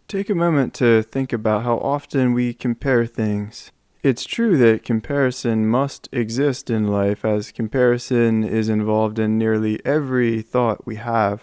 Take a moment to think about how often we compare things. It's true that comparison must exist in life, as comparison is involved in nearly every thought we have.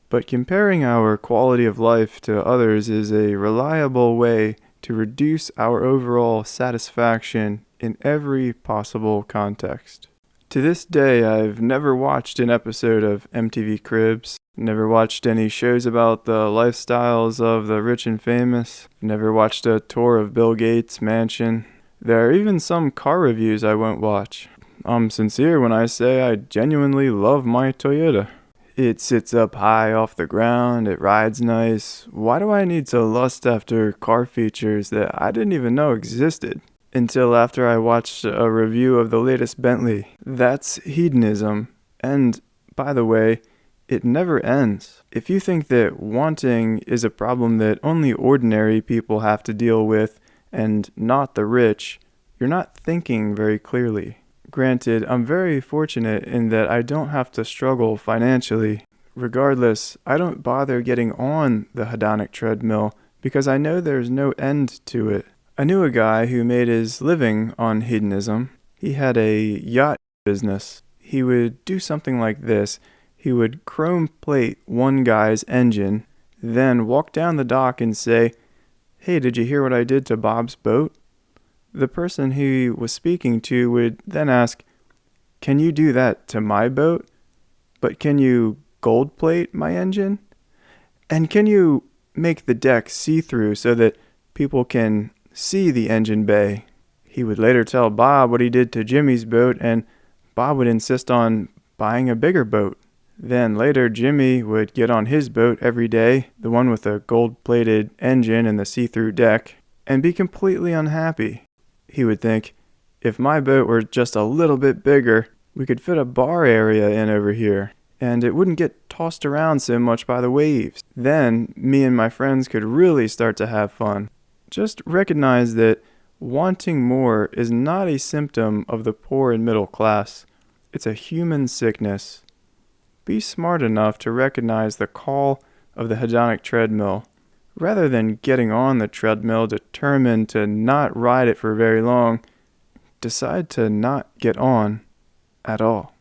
But comparing our quality of life to others is a reliable way to reduce our overall satisfaction in every possible context. To this day, I've never watched an episode of MTV Cribs, never watched any shows about the lifestyles of the rich and famous, never watched a tour of Bill Gates' mansion. There are even some car reviews I won't watch. I'm sincere when I say I genuinely love my Toyota. It sits up high off the ground, it rides nice. Why do I need to lust after car features that I didn't even know existed? Until after I watched a review of the latest Bentley. That's hedonism. And, by the way, it never ends. If you think that wanting is a problem that only ordinary people have to deal with and not the rich, you're not thinking very clearly. Granted, I'm very fortunate in that I don't have to struggle financially. Regardless, I don't bother getting on the hedonic treadmill because I know there's no end to it. I knew a guy who made his living on hedonism. He had a yacht business. He would do something like this. He would chrome plate one guy's engine, then walk down the dock and say, "Hey, did you hear what I did to Bob's boat?" The person he was speaking to would then ask, "Can you do that to my boat? But can you gold plate my engine? And can you make the deck see-through so that people can see the engine bay?" He would later tell Bob what he did to Jimmy's boat, and Bob would insist on buying a bigger boat. Then later Jimmy would get on his boat every day, the one with the gold-plated engine and the see-through deck, and be completely unhappy. He would think, if my boat were just a little bit bigger, we could fit a bar area in over here, and it wouldn't get tossed around so much by the waves. Then me and my friends could really start to have fun. Just recognize that wanting more is not a symptom of the poor and middle class. It's a human sickness. Be smart enough to recognize the call of the hedonic treadmill. Rather than getting on the treadmill determined to not ride it for very long, decide to not get on at all.